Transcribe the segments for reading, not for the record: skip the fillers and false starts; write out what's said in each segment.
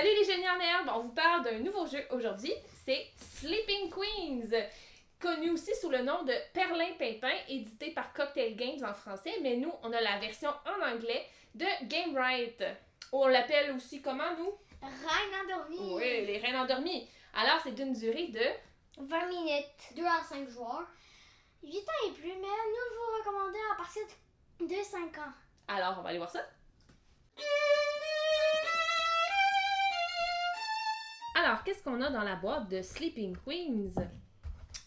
Salut les génies en herbe! On vous parle d'un nouveau jeu aujourd'hui, c'est Sleeping Queens, connu aussi sous le nom de Perlin Pimpin, édité par Cocktail Games en français, mais nous, on a la version en anglais de Gamewright. On l'appelle aussi comment, nous? Reine endormie. Oui, les reines endormies. Alors, c'est d'une durée de 20 minutes. 2 à 5 joueurs. 8 ans et plus, mais nous vous recommandons à partir de 5 ans. Alors, on va aller voir ça. Alors, qu'est-ce qu'on a dans la boîte de Sleeping Queens?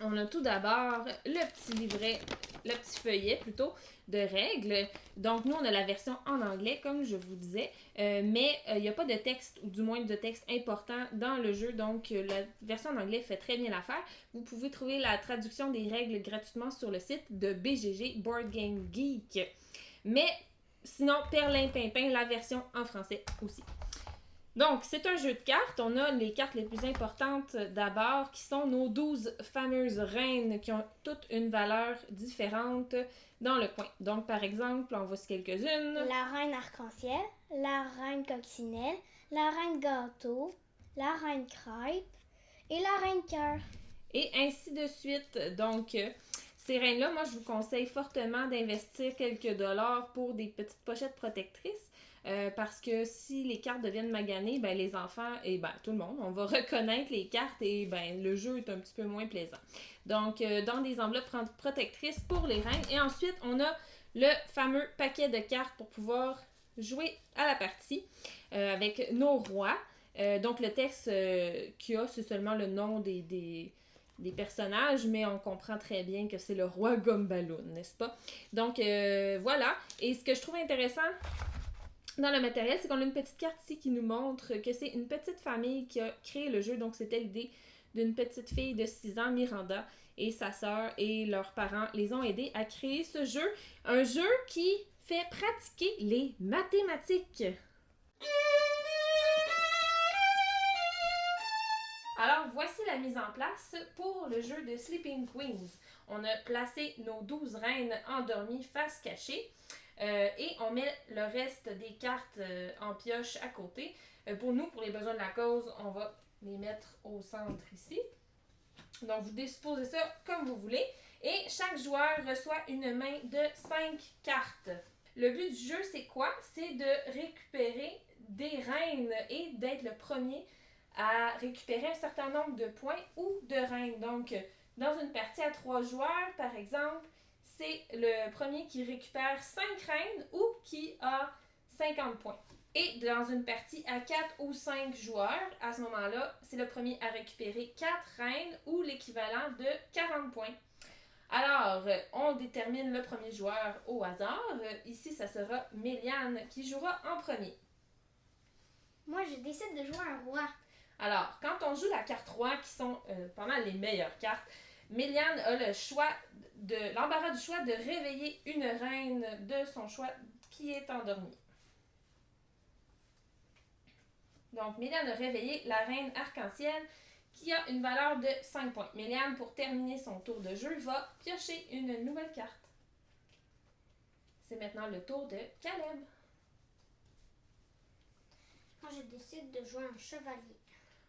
On a tout d'abord le petit livret, le petit feuillet plutôt, de règles. Donc, nous, on a la version en anglais, comme je vous disais, mais il n'y a pas de texte, ou du moins de texte important dans le jeu. Donc, la version en anglais fait très bien l'affaire. Vous pouvez trouver la traduction des règles gratuitement sur le site de BGG, Board Game Geek. Mais sinon, Perlin Pimpin, la version en français aussi. Donc, c'est un jeu de cartes. On a les cartes les plus importantes d'abord, qui sont nos 12 fameuses reines qui ont toutes une valeur différente dans le coin. Donc, par exemple, on voit quelques-unes. La reine arc-en-ciel, la reine coccinelle, la reine gâteau, la reine crêpe et la reine cœur. Et ainsi de suite. Donc, ces reines-là, moi, je vous conseille fortement d'investir quelques dollars pour des petites pochettes protectrices. Parce que si les cartes deviennent maganées, ben les enfants et ben tout le monde, on va reconnaître les cartes et ben le jeu est un petit peu moins plaisant. Donc, dans des enveloppes protectrices pour les reines. Et ensuite, on a le fameux paquet de cartes pour pouvoir jouer à la partie avec nos rois. Donc, le texte qu'il y a, c'est seulement le nom des personnages, mais on comprend très bien que c'est le roi Gumballoon, n'est-ce pas? Donc, voilà. Et ce que je trouve intéressant dans le matériel, c'est qu'on a une petite carte ici qui nous montre que c'est une petite famille qui a créé le jeu. Donc, c'était l'idée d'une petite fille de 6 ans, Miranda, et sa sœur et leurs parents les ont aidés à créer ce jeu. Un jeu qui fait pratiquer les mathématiques. Alors, voici la mise en place pour le jeu de Sleeping Queens. On a placé nos 12 reines endormies face cachée. Et on met le reste des cartes en pioche à côté. Pour nous, pour les besoins de la cause, on va les mettre au centre ici. Donc, vous disposez ça comme vous voulez. Et chaque joueur reçoit une main de 5 cartes. Le but du jeu, c'est quoi? C'est de récupérer des reines et d'être le premier à récupérer un certain nombre de points ou de reines. Donc, dans une partie à 3 joueurs, par exemple, c'est le premier qui récupère 5 reines ou qui a 50 points. Et dans une partie à 4 ou 5 joueurs, à ce moment-là, c'est le premier à récupérer 4 reines ou l'équivalent de 40 points. Alors, on détermine le premier joueur au hasard. Ici, ça sera Méliane qui jouera en premier. Moi, je décide de jouer un roi. Alors, quand on joue la carte roi, qui sont pas mal les meilleures cartes, Méliane a l'embarras du choix de réveiller une reine de son choix qui est endormie. Donc, Méliane a réveillé la reine arc-en-ciel qui a une valeur de 5 points. Méliane, pour terminer son tour de jeu, va piocher une nouvelle carte. C'est maintenant le tour de Caleb. Moi, je décide de jouer un chevalier.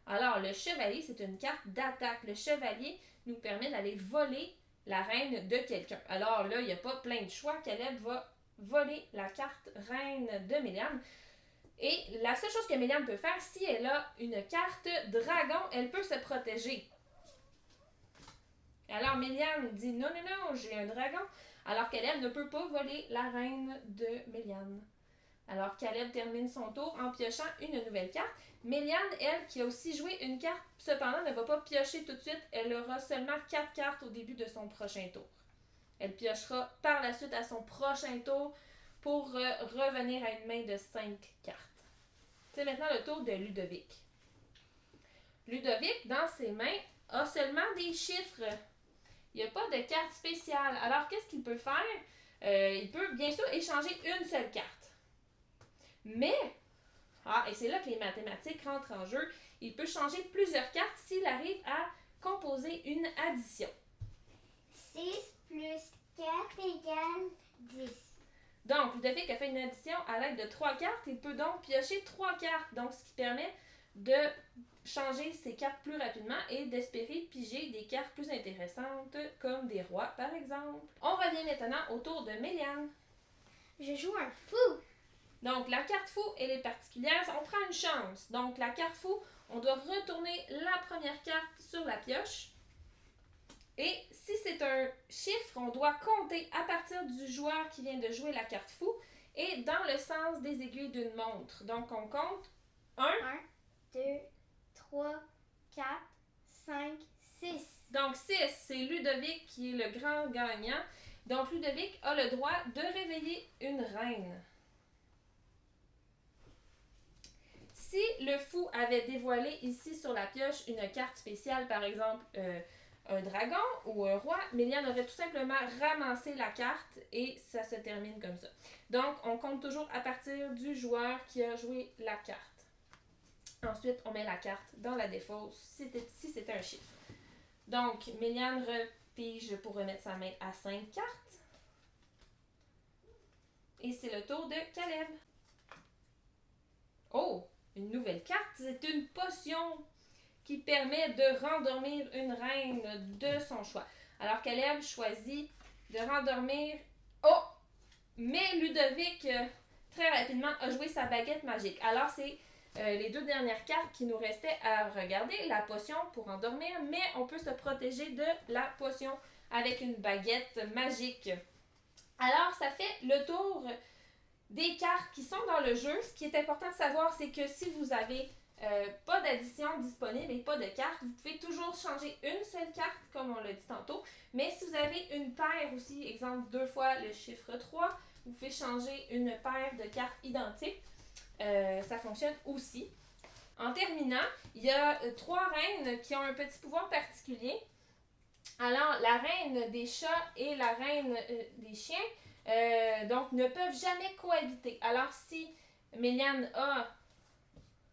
Alors, le chevalier, c'est une carte d'attaque. Le chevalier nous permet d'aller voler la reine de quelqu'un. Alors là, il n'y a pas plein de choix. Caleb va voler la carte reine de Méliane. Et la seule chose que Méliane peut faire, si elle a une carte dragon, elle peut se protéger. Alors Méliane dit non, non, non, j'ai un dragon. Alors Caleb ne peut pas voler la reine de Méliane. Alors, Caleb termine son tour en piochant une nouvelle carte. Méliane, elle, qui a aussi joué une carte, cependant, ne va pas piocher tout de suite. Elle aura seulement 4 cartes au début de son prochain tour. Elle piochera par la suite à son prochain tour pour revenir à une main de 5 cartes. C'est maintenant le tour de Ludovic. Ludovic, dans ses mains, a seulement des chiffres. Il n'y a pas de carte spéciale. Alors, qu'est-ce qu'il peut faire? Il peut bien sûr échanger une seule carte. Mais, et c'est là que les mathématiques rentrent en jeu, il peut changer plusieurs cartes s'il arrive à composer une addition. 6 plus 4 égale 10. Donc, Ludovic a fait une addition à l'aide de 3 cartes. Il peut donc piocher 3 cartes. Donc, ce qui permet de changer ses cartes plus rapidement et d'espérer piger des cartes plus intéressantes comme des rois par exemple. On revient maintenant au tour de Méliane. Je joue un fou. Donc la carte fou, elle est particulière, on prend une chance. Donc la carte fou, on doit retourner la première carte sur la pioche. Et si c'est un chiffre, on doit compter à partir du joueur qui vient de jouer la carte fou et dans le sens des aiguilles d'une montre. Donc on compte 1, 2, 3, 4, 5, 6. Donc 6, c'est Ludovic qui est le grand gagnant. Donc Ludovic a le droit de réveiller une reine. Si le fou avait dévoilé ici sur la pioche une carte spéciale, par exemple un dragon ou un roi, Méliane aurait tout simplement ramassé la carte et ça se termine comme ça. Donc on compte toujours à partir du joueur qui a joué la carte. Ensuite, on met la carte dans la défausse si c'était un chiffre. Donc, Méliane repige pour remettre sa main à 5 cartes. Et c'est le tour de Caleb. Oh! Une nouvelle carte, c'est une potion qui permet de rendormir une reine de son choix. Alors Caleb choisit de rendormir... Oh! Mais Ludovic, très rapidement, a joué sa baguette magique. Alors c'est les deux dernières cartes qui nous restaient à regarder. La potion pour endormir, mais on peut se protéger de la potion avec une baguette magique. Alors ça fait le tour des cartes qui sont dans le jeu. Ce qui est important de savoir, c'est que si vous avez pas d'addition disponible et pas de carte, vous pouvez toujours changer une seule carte, comme on l'a dit tantôt. Mais si vous avez une paire aussi, exemple 2 fois le chiffre 3, vous pouvez changer une paire de cartes identiques. Ça fonctionne aussi. En terminant, il y a 3 reines qui ont un petit pouvoir particulier. Alors, la reine des chats et la reine des chiens donc ne peuvent jamais cohabiter. Alors si Méliane a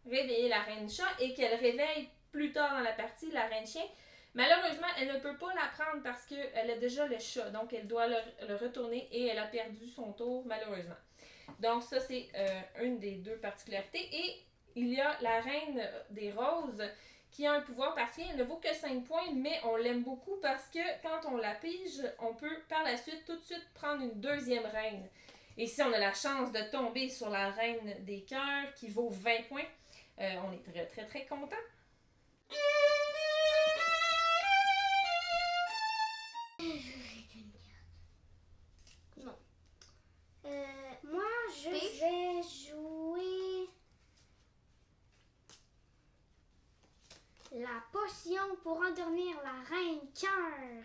réveillé la reine chat et qu'elle réveille plus tard dans la partie la reine chien, malheureusement elle ne peut pas la prendre parce qu'elle a déjà le chat, donc elle doit le retourner et elle a perdu son tour malheureusement. Donc ça c'est une des deux particularités. Et il y a la reine des roses qui a un pouvoir particulier. Elle ne vaut que 5 points, mais on l'aime beaucoup parce que quand on la pige, on peut par la suite tout de suite prendre une deuxième reine. Et si on a la chance de tomber sur la reine des cœurs qui vaut 20 points, on est très très très content. Non. Moi, je vais jouer la potion pour endormir la reine cœur.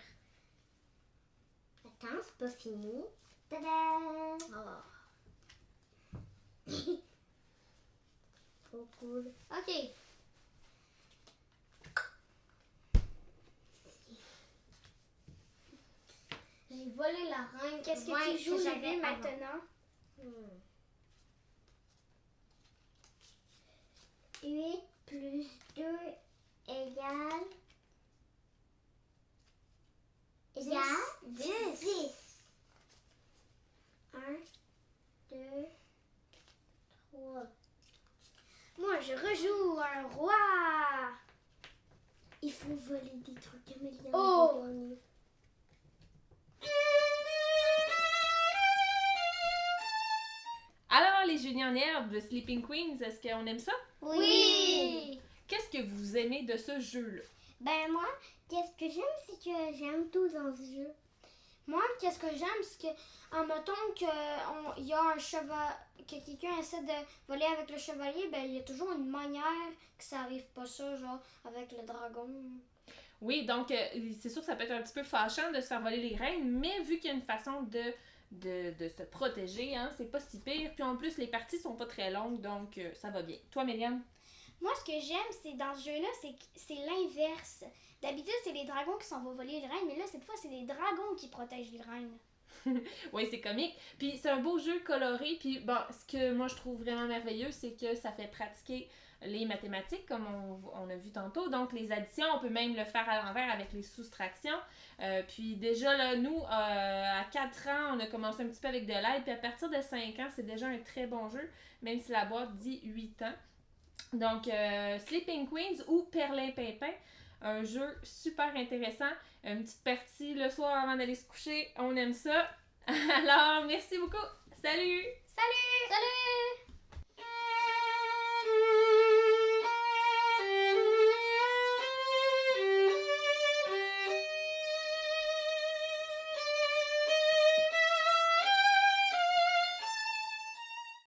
Attends, c'est pas fini. Tadam! Oh. Trop cool. Ok. J'ai volé la reine. Qu'est-ce que tu joues, Lévi, maintenant? 8 plus 2 égale 10. 1, 2, 3. Moi, je rejoue un roi. Il faut voler des trucs à Méliane. Oh! Alors, les génies en herbe, Sleeping Queens, est-ce qu'on aime ça? Oui! Qu'est-ce que vous aimez de ce jeu-là? Ben moi, qu'est-ce que j'aime, c'est que j'aime tout dans ce jeu. Moi, qu'est-ce que j'aime, c'est que, en mettons qu'il y a un cheval, que quelqu'un essaie de voler avec le chevalier, ben il y a toujours une manière que ça arrive pas ça, genre avec le dragon. Oui, donc c'est sûr que ça peut être un petit peu fâchant de se faire voler les reines, mais vu qu'il y a une façon de se protéger, hein, c'est pas si pire. Puis en plus, les parties sont pas très longues, donc ça va bien. Toi, Méliane? Moi, ce que j'aime, c'est dans ce jeu-là, c'est l'inverse. D'habitude, c'est les dragons qui s'en vont voler les reines, mais là, cette fois, c'est les dragons qui protègent les reines. Oui, c'est comique. Puis c'est un beau jeu coloré. Puis bon, ce que moi je trouve vraiment merveilleux, c'est que ça fait pratiquer les mathématiques, comme on a vu tantôt. Donc les additions, on peut même le faire à l'envers avec les soustractions. Puis déjà, là, nous, à 4 ans, on a commencé un petit peu avec de l'aide. Puis à partir de 5 ans, c'est déjà un très bon jeu, même si la boîte dit 8 ans. Donc, Sleeping Queens ou Perlin-Pimpin. Un jeu super intéressant. Une petite partie le soir avant d'aller se coucher. On aime ça. Alors, merci beaucoup. Salut! Salut!